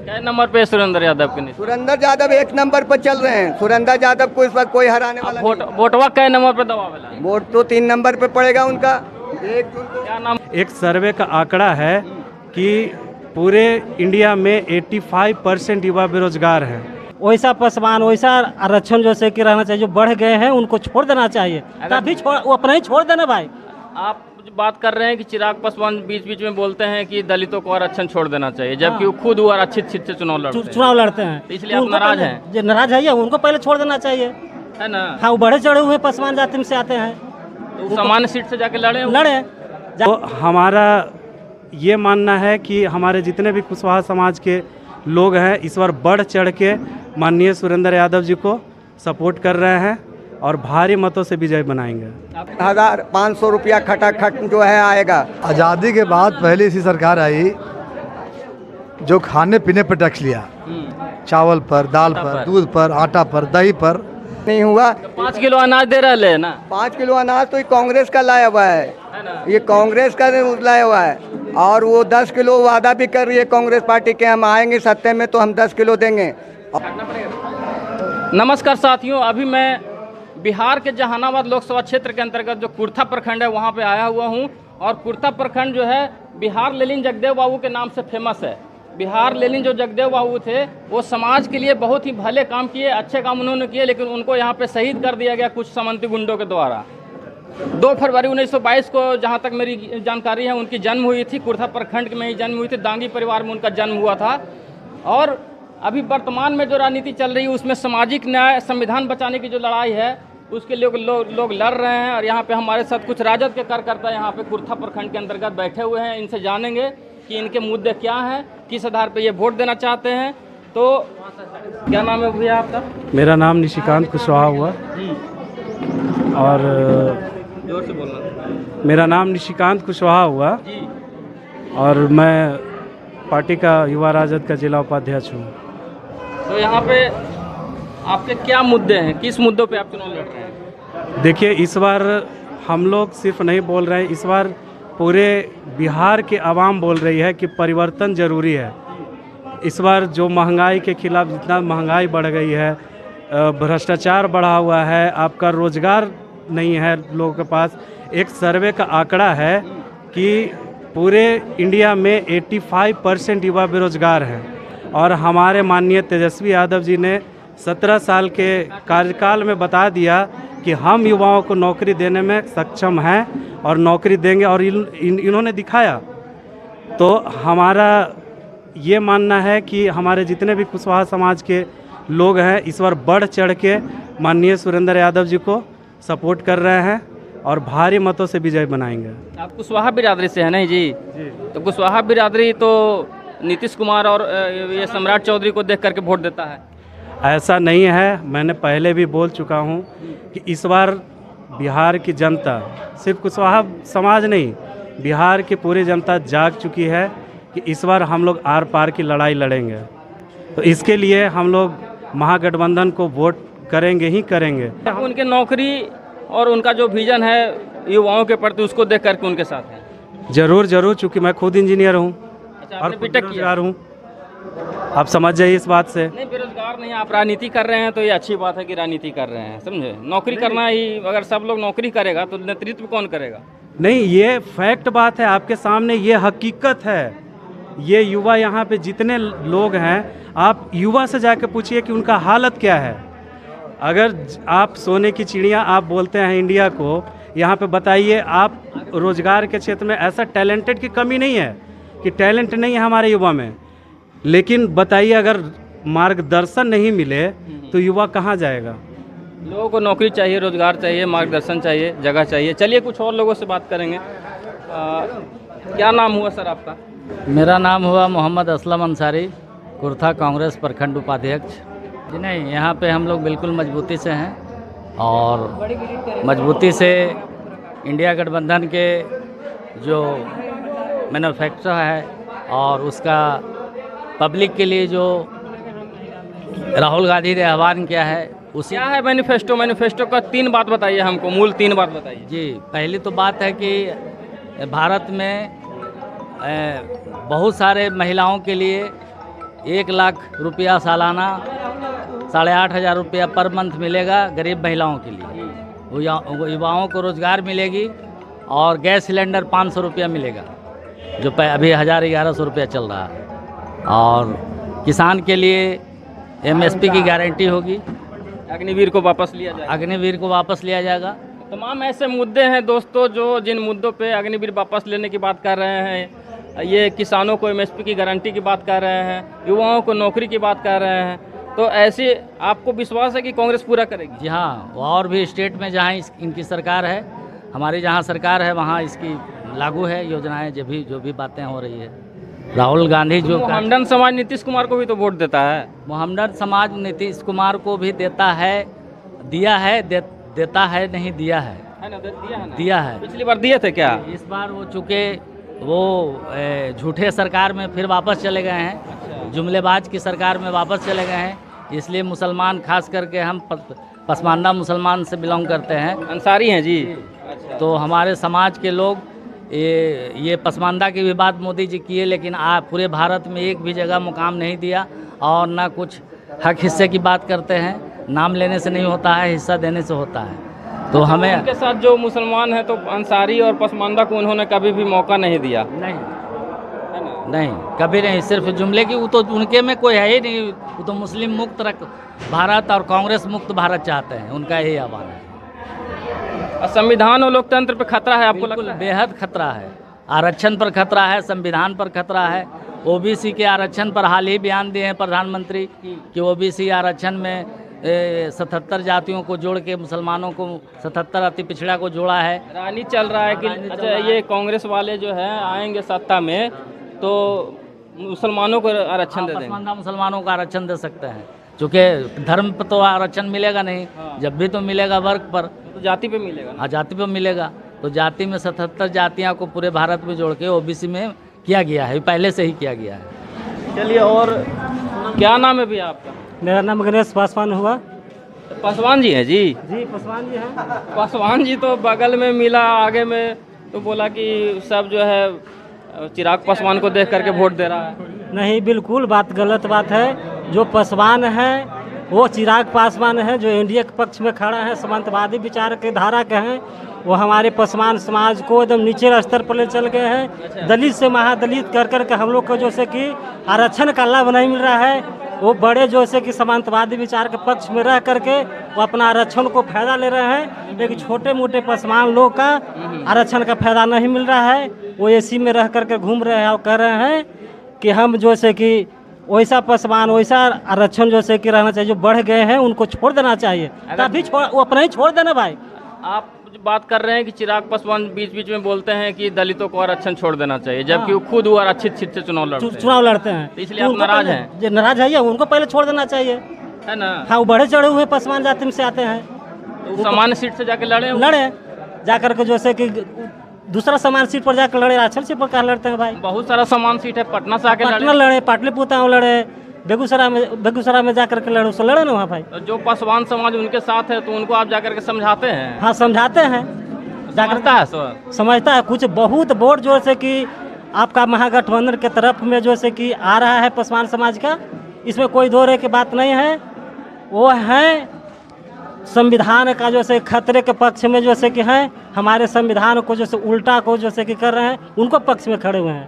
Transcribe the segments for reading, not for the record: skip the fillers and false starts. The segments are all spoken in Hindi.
क्या नंबर पे सुरेंद्र यादव के निशान? सुरेंद्र यादव 1 नंबर पर चल रहे हैं। सुरेंद्र यादव को इस वक्त कोई हराने वाला नहीं। वोटवा कै नंबर पे दबावेला? वोट तो 3 नंबर पे पड़ेगा उनका। क्या नाम? एक सर्वे का आंकड़ा है कि पूरे इंडिया में 85% युवा बेरोजगार हैं। वैसा पसमान वैसा आरक्षण जैसे कि रहना चाहिए, जो बढ़ गए हैं उनको छोड़ देना चाहिए। तभी वो अपना ही छोड़ देना भाई। आप बात कर रहे हैं कि चिराग पासवान बीच बीच में बोलते हैं कि दलितों को आरक्षण छोड़ देना चाहिए, जबकि वो खुद वो आरक्षित सीट से चुनाव लड़ते हैं। हैं इसलिए आप नाराज हैं? जो नाराज है उनको पहले छोड़ देना चाहिए, है ना? हाँ, वो बड़े चढ़े हुए पसमान जाति में से आते हैं, तो सामान्य सीट से जाके लड़े। तो हमारा ये मानना है कि हमारे जितने भी कुशवाहा समाज के लोग हैं इस बार बढ़ चढ़ के माननीय सुरेंद्र यादव जी को सपोर्ट कर रहे हैं और भारी मतों से विजय बनाएंगे। 1500 रुपया खटाखट जो है आएगा। आज़ादी के बाद पहली ऐसी सरकार आई जो खाने पीने पर टैक्स लिया, चावल पर, दाल पर, दूध पर, आटा पर, दही पर। नहीं हुआ। 5 किलो अनाज दे रहे हैं ना? 5 किलो अनाज तो ये कांग्रेस का लाया हुआ है, ये कांग्रेस का लाया हुआ है। और वो 10 किलो वादा भी कर रही है कांग्रेस पार्टी के, हम आएंगे सत्ते में तो हम 10 किलो देंगे। नमस्कार साथियों, अभी मैं बिहार के जहानाबाद लोकसभा क्षेत्र के अंतर्गत जो कुर्था प्रखंड है वहाँ पे आया हुआ हूँ। और कुर्था प्रखंड जो है बिहार लेनिन जगदेव बाबू के नाम से फेमस है। बिहार लेनिन जो जगदेव बाबू थे वो समाज के लिए बहुत ही भले काम किए, अच्छे काम उन्होंने किए, लेकिन उनको यहाँ पे शहीद कर दिया गया कुछ सामंती गुंडों के द्वारा। 2 फरवरी 1922 को जहाँ तक मेरी जानकारी है उनकी जन्म हुई थी, कुर्था प्रखंड में ही जन्म हुई थी, दांगी परिवार में उनका जन्म हुआ था। और अभी वर्तमान में जो राजनीति चल रही है उसमें सामाजिक न्याय, संविधान बचाने की जो लड़ाई है उसके लोग लड़ रहे हैं। और यहाँ पे हमारे साथ कुछ राजद के कार्यकर्ता यहाँ पे कुर्था प्रखंड के अंतर्गत बैठे हुए हैं। इनसे जानेंगे कि इनके मुद्दे क्या हैं, किस आधार पे ये वोट देना चाहते हैं। तो क्या नाम है भैया आपका? मेरा नाम निशिकांत कुशवाहा हुआ और जोर से बोलना। मेरा नाम निशिकांत कुशवाहा हुआ जी। और मैं पार्टी का युवा राजद का जिला उपाध्यक्ष हूँ। तो यहाँ पे आपके क्या मुद्दे हैं, किस मुद्दों पे आप चुनाव लड़ रहे हैं? देखिए, इस बार हम लोग सिर्फ नहीं बोल रहे हैं, इस बार पूरे बिहार के आवाम बोल रही है कि परिवर्तन ज़रूरी है। इस बार जो महंगाई के खिलाफ जितना महंगाई बढ़ गई है, भ्रष्टाचार बढ़ा हुआ है, आपका रोज़गार नहीं है लोगों के पास। एक सर्वे का आंकड़ा है कि पूरे इंडिया में 85% युवा बेरोजगार हैं। और हमारे माननीय तेजस्वी यादव जी ने 17 साल के कार्यकाल में बता दिया कि हम युवाओं को नौकरी देने में सक्षम हैं और नौकरी देंगे, और इन्होंने दिखाया। तो हमारा ये मानना है कि हमारे जितने भी कुशवाहा समाज के लोग हैं इस बार बढ़ चढ़ के माननीय सुरेंद्र यादव जी को सपोर्ट कर रहे हैं और भारी मतों से विजय बनाएंगे। आप कुशवाहा बिरादरी से हैं नहीं जी? तो कुशवाहा बिरादरी तो नीतीश कुमार और ये सम्राट चौधरी को देख करके वोट देता है। ऐसा नहीं है, मैंने पहले भी बोल चुका हूँ कि इस बार बिहार की जनता, सिर्फ कुशवाहा समाज नहीं, बिहार की पूरी जनता जाग चुकी है कि इस बार हम लोग आर पार की लड़ाई लड़ेंगे। तो इसके लिए हम लोग महागठबंधन को वोट करेंगे ही करेंगे। उनके नौकरी और उनका जो विजन है युवाओं के प्रति उसको देख करके उनके साथ है। जरूर, चूँकि मैं खुद इंजीनियर हूँ और बेरोजगार हूँ। आप समझ जाइए इस बात से। नहीं, बेरोजगार नहीं, आप राजनीति कर रहे हैं तो ये अच्छी बात है कि राजनीति कर रहे हैं, समझे? नौकरी करना ही, अगर सब लोग नौकरी करेगा तो नेतृत्व कौन करेगा? नहीं, ये फैक्ट बात है आपके सामने, ये हकीकत है। ये युवा यहाँ पे जितने लोग हैं, आप युवा से जाके पूछिए कि उनका हालत क्या है। अगर आप सोने की चिड़िया आप बोलते हैं इंडिया को, यहाँ पे बताइए आप रोजगार के क्षेत्र में ऐसा टैलेंटेड की कमी नहीं है कि टैलेंट नहीं है हमारे युवा में, लेकिन बताइए अगर मार्गदर्शन नहीं मिले तो युवा कहाँ जाएगा? लोगों को नौकरी चाहिए, रोजगार चाहिए, मार्गदर्शन चाहिए, जगह चाहिए। चलिए कुछ और लोगों से बात करेंगे। क्या नाम हुआ सर आपका? मेरा नाम हुआ मोहम्मद असलम अंसारी, कुर्था कांग्रेस प्रखंड उपाध्यक्ष। जी नहीं, यहाँ पे हम लोग बिल्कुल मजबूती से हैं और मजबूती से इंडिया गठबंधन के जो मैन्युफैक्चर है और उसका पब्लिक के लिए जो राहुल गांधी ने आह्वान किया है उसी। क्या है मैनिफेस्टो का 3 बात बताइए हमको, मूल 3 बात बताइए। जी, पहली तो बात है कि भारत में बहुत सारे महिलाओं के लिए 1 लाख रुपया सालाना 8,500 रुपया पर मंथ मिलेगा गरीब महिलाओं के लिए। वो युवाओं को रोज़गार मिलेगी और गैस सिलेंडर 500 रुपया मिलेगा जो अभी 1,000-1,100 रुपया चल रहा है। और किसान के लिए MSP की गारंटी होगी। अग्निवीर को वापस लिया जाएगा। अग्निवीर को वापस लिया जाएगा। तमाम ऐसे मुद्दे हैं दोस्तों जो जिन मुद्दों पे अग्निवीर वापस लेने की बात कर रहे हैं, ये किसानों को MSP की गारंटी की बात कर रहे हैं, युवाओं को नौकरी की बात कर रहे हैं, तो ऐसे आपको विश्वास है कि कांग्रेस पूरा करेगी? जी हाँ, और भी स्टेट में जहाँ इनकी सरकार है, हमारी जहाँ सरकार है वहाँ इसकी लागू है योजनाएं, जो भी बातें हो रही है। राहुल गांधी जो मोहम्मदन समाज नीतीश कुमार को भी तो वोट देता है। मोहम्मदन समाज नीतीश कुमार को भी देता है, दिया है, देता है नहीं, दिया है ना? दिया है ना? दिया है। पिछली बार दिए थे क्या? इस बार वो चूँकि वो झूठे सरकार में फिर वापस चले गए हैं। अच्छा। जुमलेबाज की सरकार में वापस चले गए हैं, इसलिए मुसलमान खास करके हम पसमानदा मुसलमान से बिलोंग करते हैं, अंसारी हैं जी। अच्छा। तो हमारे समाज के लोग ये पसमानदा की भी बात मोदी जी किए, लेकिन पूरे भारत में एक भी जगह मुकाम नहीं दिया और ना कुछ हक हिस्से की बात करते हैं। नाम लेने से नहीं होता है, हिस्सा देने से होता है। तो हमें उनके साथ जो मुसलमान हैं तो अंसारी और पसमानदा को उन्होंने कभी भी मौका नहीं दिया। नहीं, कभी नहीं। सिर्फ जुमले की, वो तो उनके में कोई है ही नहीं। वो तो मुस्लिम मुक्त भारत और कांग्रेस मुक्त भारत चाहते हैं, उनका यही आह्वान है। संविधान और लोकतंत्र पर खतरा है आपको लगता है? बेहद खतरा है। आरक्षण पर खतरा है, संविधान पर खतरा है। OBC के आरक्षण पर हाल ही बयान दिए हैं प्रधानमंत्री कि OBC आरक्षण में 77 जातियों को जोड़ के मुसलमानों को 77 अति पिछड़ा को जोड़ा है। रानी चल रहा है कि अच्छा ये कांग्रेस वाले जो है आएंगे सत्ता में तो मुसलमानों को आरक्षण दे देंगे। मुसलमानों को आरक्षण दे सकते हैं, क्योंकि धर्म पर तो आरक्षण मिलेगा नहीं। जब भी तो मिलेगा वर्ग पर, तो जाति पे मिलेगा ना? हाँ, जाति पे मिलेगा। तो जाति में 77 जातियाँ को पूरे भारत में जोड़ के OBC में किया गया है, पहले से ही किया गया है। चलिए, और क्या नाम है भैया आपका? मेरा नाम गणेश पासवान हुआ। पासवान जी हैं जी? जी पासवान जी हैं। पासवान जी तो बगल में मिला, आगे में तो बोला कि सब जो है चिराग पासवान को देख करके वोट दे रहा है। नहीं, बिल्कुल बात गलत बात है। जो पासवान है वो चिराग पासवान है, जो एनडीए के पक्ष में खड़ा है, समांतवादी विचार के धारा के हैं। वो हमारे पासवान समाज को एकदम नीचे स्तर पर ले चल गए हैं। दलित से महादलित कर करके हम लोग को जैसे कि आरक्षण का लाभ नहीं मिल रहा है। वो बड़े जैसे कि समांतवादी विचार के पक्ष में रह करके वो अपना आरक्षण को फायदा ले रहे हैं, लेकिन छोटे मोटे पासवान लोग का आरक्षण का फायदा नहीं मिल रहा है। वो AC में रह करके घूम रहे हैं और कह रहे हैं कि हम जैसे कि वैसा पासवान वैसा आरक्षण जैसे कि रहना चाहिए, जो बढ़ गए हैं उनको छोड़ देना चाहिए। तभी वो अपना ही छोड़ देना भाई। आप बात कर रहे हैं कि चिराग पासवान बीच बीच में बोलते हैं कि दलितों को आरक्षण छोड़ देना चाहिए, जबकि वो खुद आरक्षित सीट से चुनाव लड़ते हैं। तो इसलिए आप नाराज हैं? जो नाराज है उनको पहले छोड़ देना चाहिए, है ना? हाँ, वो बढ़े चढ़े हुए पासवान जाति में से आते हैं, तो सामान्य सीट से जाके लड़े जाकर के जैसे कि दूसरा समान सीट पर जाकर लड़े। आरक्षण सीट पर कहाँ लड़ते हैं भाई? बहुत सारा समान सीट है, पटना से आके पटना लड़े, पाटलिपुत्र में लड़े, बेगूसराय में जाकर के लड़े, उससे लड़े ना वहाँ भाई। तो जो पासवान समाज उनके साथ है तो उनको आप जाकर के समझाते हैं? हाँ, समझाते हैं, समझता है सर? समझता है। कुछ बहुत वोट जो से कि आपका महागठबंधन के तरफ में जो से कि आ रहा है पासवान समाज का, इसमें कोई दो राय की बात नहीं है। वो है संविधान का जैसे खतरे के पक्ष में जैसे कि हैं, हमारे संविधान को जैसे उल्टा को जैसे कि कर रहे हैं, उनको पक्ष में खड़े हुए हैं।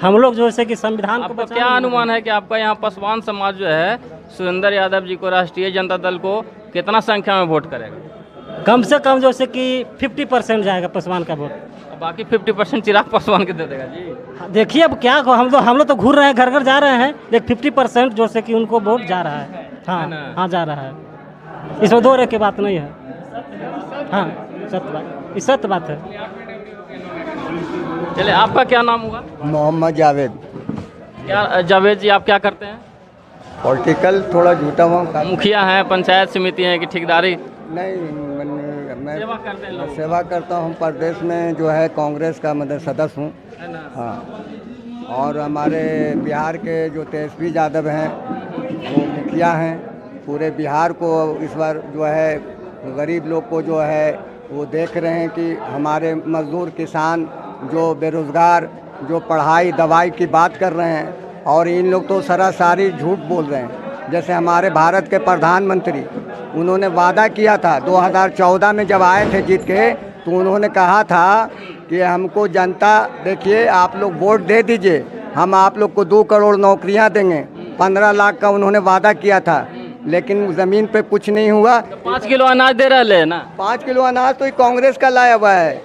हम लोग जैसे कि संविधान को क्या अनुमान है कि आपका यहाँ पासवान समाज जो है सुरेंद्र यादव जी को, राष्ट्रीय जनता दल को कितना संख्या में वोट करेगा? कम से कम जैसे कि 50% जाएगा पासवान का वोट, बाकी 50% चिराग पासवान के दे देगा जी। देखिए अब क्या हम लोग तो घूर रहे हैं, घर घर जा रहे हैं, लेकिन 50% जैसे कि उनको वोट जा रहा है। हाँ, जा रहा है, इसमें दो राय की बात नहीं है। हाँ, सत्य बात है। चलिए, आपका क्या नाम हुआ? मोहम्मद जावेद। क्या जावेद जी, आप क्या करते हैं? पॉलिटिकल थोड़ा झूठा हुआ। मुखिया हैं, पंचायत समिति हैं कि ठेकेदारी? नहीं, मैं सेवा करते हैं लोग? सेवा करता हूँ। प्रदेश में जो है कांग्रेस का मतलब सदस्य हूँ। हाँ, और हमारे बिहार के जो तेजस्वी यादव हैं वो मुखिया हैं। पूरे बिहार को इस बार जो है गरीब लोग को जो है वो देख रहे हैं कि हमारे मजदूर किसान जो बेरोज़गार जो पढ़ाई दवाई की बात कर रहे हैं, और इन लोग तो सरासरी झूठ बोल रहे हैं। जैसे हमारे भारत के प्रधानमंत्री, उन्होंने वादा किया था 2014 में जब आए थे जीत के, तो उन्होंने कहा था कि हमको जनता, देखिए आप लोग वोट दे दीजिए, हम आप लोग को 2 करोड़ नौकरियां देंगे। 15 लाख का उन्होंने वादा किया था, लेकिन ज़मीन पे कुछ नहीं हुआ। 5 किलो अनाज दे रहे हैं ना। 5 किलो अनाज तो ये कांग्रेस का लाया हुआ है,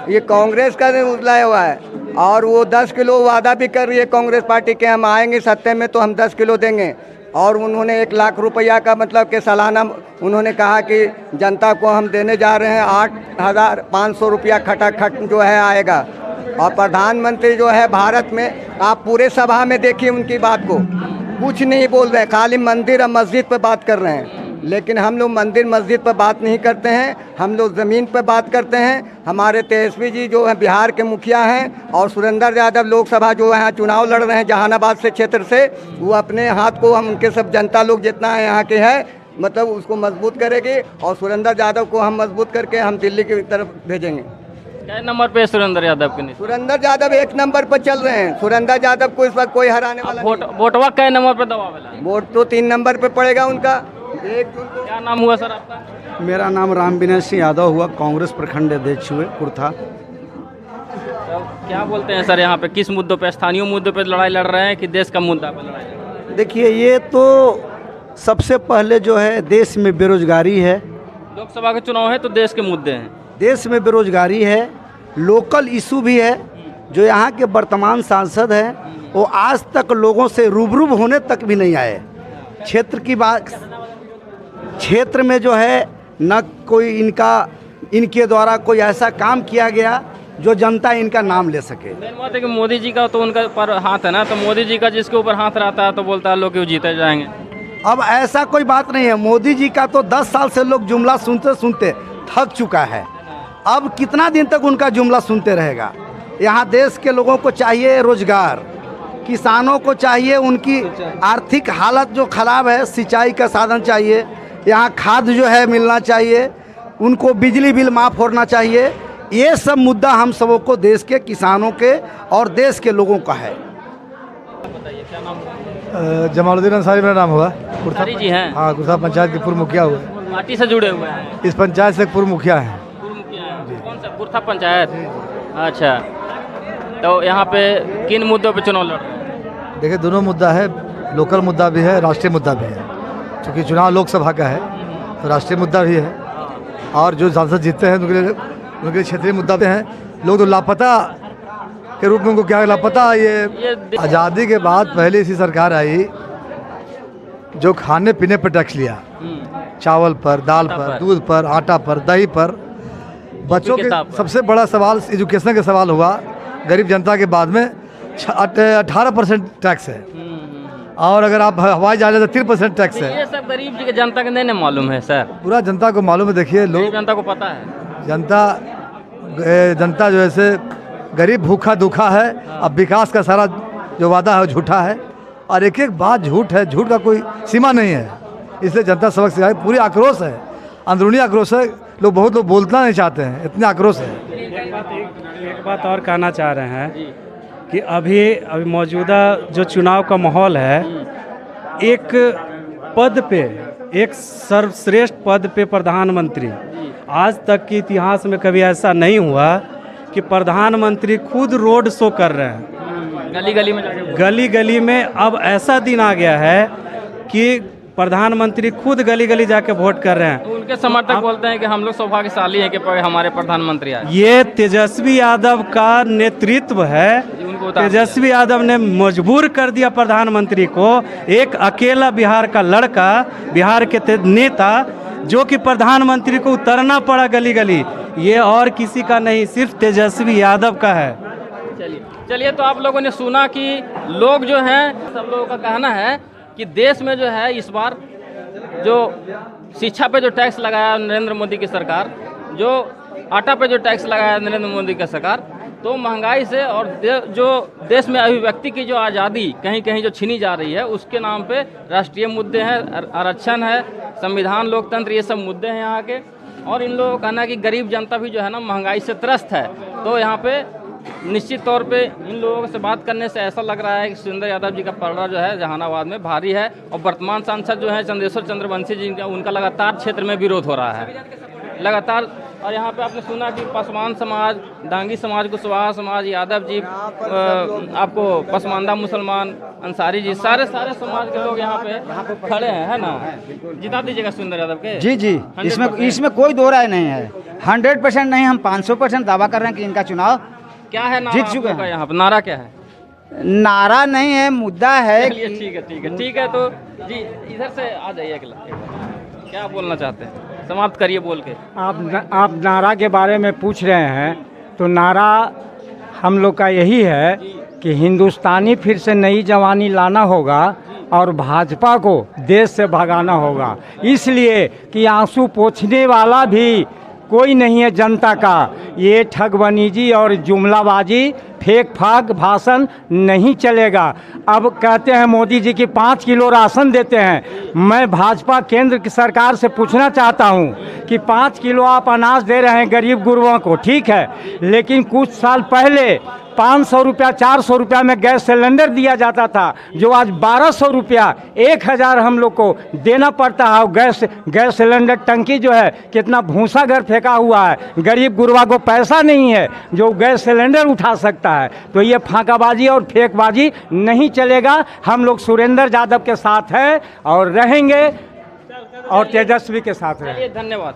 ये कांग्रेस का लाया हुआ है। और वो 10 किलो वादा भी कर रही है कांग्रेस पार्टी के, हम आएंगे सत्ते में तो हम 10 किलो देंगे। और उन्होंने 1 लाख रुपया का मतलब कि सालाना उन्होंने कहा कि जनता को हम देने जा रहे हैं 8,500 रुपया खटाखट जो है आएगा। और प्रधानमंत्री जो है भारत में, आप पूरे सभा में देखिए उनकी बात को, कुछ नहीं बोल रहे, खाली मंदिर और मस्जिद पर बात कर रहे हैं। लेकिन हम लोग मंदिर मस्जिद पर बात नहीं करते हैं, हम लोग ज़मीन पर बात करते हैं। हमारे तेजस्वी जी जो हैं बिहार के मुखिया हैं, और सुरेंद्र यादव लोकसभा जो है चुनाव लड़ रहे हैं जहानाबाद से क्षेत्र से, वो अपने हाथ को हम उनके सब जनता लोग जितना है यहाँ के है मतलब उसको मजबूत करेगी। और सुरेंद्र यादव को हम मजबूत करके हम दिल्ली की तरफ भेजेंगे। क्या नंबर पे सुरेंद्र यादव के? सुरेंद्र यादव 1 नंबर पर चल रहे हैं। सुरेंद्र यादव को इस वक्त कोई हराने वाला नहीं। वोटवा कै नंबर पे दबावेला? वोट तो 3 नंबर पे पड़ेगा उनका। 1 जून को। क्या नाम हुआ सर आपका? मेरा नाम राम विनय सिंह यादव हुआ, कांग्रेस प्रखंड अध्यक्ष हुए कुर्था। तो क्या बोलते हैं सर, यहाँ पे किस मुद्दों पे, स्थानीय मुद्दों पे लड़ाई लड़ रहे हैं कि देश का मुद्दा पे लड़ाई लड़ रहे हैं? देखिए, ये तो सबसे पहले जो है देश में बेरोजगारी है। लोकसभा के चुनाव है तो देश के मुद्दे हैं। देश में बेरोजगारी है, लोकल इशू भी है। जो यहाँ के वर्तमान सांसद हैं वो आज तक लोगों से रूबरू होने तक भी नहीं आए। क्षेत्र की बात, क्षेत्र में जो है न कोई इनके द्वारा कोई ऐसा काम किया गया जो जनता इनका नाम ले सके। मेन बात है कि मोदी जी का तो उनका पर हाथ है ना, तो मोदी जी का जिसके ऊपर हाथ रहता है तो बोलता है लोग क्यों जीते जाएंगे। अब ऐसा कोई बात नहीं है। मोदी जी का तो 10 साल से लोग जुमला सुनते सुनते थक चुका है। अब कितना दिन तक उनका जुमला सुनते रहेगा। यहाँ देश के लोगों को चाहिए रोजगार, किसानों को चाहिए, उनकी आर्थिक हालत जो खराब है, सिंचाई का साधन चाहिए, यहाँ खाद जो है मिलना चाहिए, उनको बिजली बिल माफ़ होना चाहिए। ये सब मुद्दा हम सबों को, देश के किसानों के और देश के लोगों का है। जमालुद्दीन अंसारी मेरा नाम हुआ। अंसारी जी हैं? हाँ, कुर्था पंचायत के पूर्व मुखिया हुए। पार्टी से जुड़े हुए हैं? इस पंचायत से पूर्व मुखिया हैं। कौन सा कुर्था पंचायत? अच्छा, तो यहाँ पे किन मुद्दों पे चुनाव लड़ रहे हैं? देखिए, दोनों मुद्दा है, लोकल मुद्दा भी है, राष्ट्रीय मुद्दा भी है। क्योंकि चुनाव लोकसभा का है तो राष्ट्रीय मुद्दा भी है, और जो सांसद जीतते हैं उनके क्षेत्रीय मुद्दा भी हैं। लोग तो लापता के रूप में उनको क्या लापता, ये आज़ादी के बाद पहली ऐसी सरकार आई जो खाने पीने पर टैक्स लिया, चावल पर, दाल पर, दूध पर, आटा पर, दही पर। बच्चों के सबसे बड़ा सवाल एजुकेशन का सवाल हुआ। गरीब जनता के बाद में 18% टैक्स है, और अगर आप हवाई जहाज तो 3% टैक्स है। ये सब गरीब जी के जनता के नहीं मालूम है सर? पूरा जनता को मालूम है। देखिए, लोग, जनता को पता है। जनता जो है गरीब भूखा दुखा है। अब विकास का सारा जो वादा है वो झूठा है, और एक एक बात झूठ है, झूठ का कोई सीमा नहीं है। इसलिए जनता सबक से पूरी आक्रोश है, अंदरूनी आक्रोश है। बहुत लोग बोलना नहीं चाहते हैं, इतना आक्रोश है। एक बात और कहना चाह रहे हैं कि अभी मौजूदा जो चुनाव का माहौल है, एक पद पे, एक सर्वश्रेष्ठ पद पे प्रधानमंत्री, आज तक के इतिहास में कभी ऐसा नहीं हुआ कि प्रधानमंत्री खुद रोड शो कर रहे हैं गली गली में। अब ऐसा दिन आ गया है कि प्रधानमंत्री खुद गली गली जाके वोट कर रहे हैं। उनके समर्थक बोलते हैं कि हम लोग सौभाग्यशाली हैं कि हमारे प्रधानमंत्री आए। ये तेजस्वी यादव का नेतृत्व है। तेजस्वी यादव ने मजबूर कर दिया प्रधानमंत्री को, एक अकेला बिहार का लड़का, बिहार के नेता, जो कि प्रधानमंत्री को उतरना पड़ा गली गली। ये और किसी का नहीं, सिर्फ तेजस्वी यादव का है। चलिए, तो आप लोगों ने सुना कि लोग जो हैं, सब लोगों का कहना है कि देश में जो है इस बार जो शिक्षा पे जो टैक्स लगाया नरेंद्र मोदी की सरकार, जो आटा पे जो टैक्स लगाया नरेंद्र मोदी की सरकार, तो महंगाई से और जो देश में अभिव्यक्ति की जो आज़ादी कहीं कहीं जो छीनी जा रही है, उसके नाम पे राष्ट्रीय मुद्दे हैं, आरक्षण है, संविधान, लोकतंत्र, ये सब मुद्दे हैं यहाँ के। और इन लोगों का कहना है कि गरीब जनता भी जो है ना महंगाई से त्रस्त है, तो यहाँ पे निश्चित तौर पे इन लोगों से बात करने से ऐसा लग रहा है कि सुरेंद्र यादव जी का पलड़ा जो है जहानाबाद में भारी है, और वर्तमान सांसद जो है चंद्रेश्वर चंद्रवंशी जी का, उनका लगातार क्षेत्र में विरोध हो रहा है लगातार। और यहाँ पे आपने सुना कि पासवान समाज, डांगी समाज, कुशवाहा समाज, यादव जी, आपको पसमानदा मुसलमान, अंसारी जी, सारे समाज के लोग यहाँ पे खड़े हैं, है ना। जिता दीजिएगा सुरेंद्र यादव के। जी जी, इसमें कोई दो राय नहीं है। 100% नहीं, हम 500% दावा कर रहे हैं कि इनका चुनाव क्या है नारा जीत चुके हैं। यहाँ पर नारा क्या है? नारा नहीं है, मुद्दा है। ठीक है। तो जी इधर से आ जाइए अगला, क्या बोलना चाहते हैं, समाप्त करिए बोल के। आप नारा के बारे में पूछ रहे हैं, तो नारा हम लोग का यही है कि हिंदुस्तानी फिर से नई जवानी लाना होगा और भाजपा को देश से भगाना होगा, इसलिए कि आंसू पोंछने वाला भी कोई नहीं है जनता का। ये ठगबनीजी और जुमलाबाजी, फेक फाक भाषण नहीं चलेगा। अब कहते हैं मोदी जी की 5 किलो राशन देते हैं। मैं भाजपा केंद्र की सरकार से पूछना चाहता हूं कि 5 किलो आप अनाज दे रहे हैं गरीब गुरबों को, ठीक है, लेकिन कुछ साल पहले 500 रुपया 400 रुपया में गैस सिलेंडर दिया जाता था, जो आज 1200 रुपया 1000 हम लोग को देना पड़ता है। गैस सिलेंडर टंकी जो है कितना भूसा घर फेंका हुआ है, गरीब गुरबा को पैसा नहीं है जो गैस सिलेंडर उठा सकता है। तो ये फांकाबाजी और फेकबाजी नहीं चलेगा। हम लोग सुरेंद्र यादव के साथ हैं और रहेंगे, और तेजस्वी के साथ रहेंगे। धन्यवाद।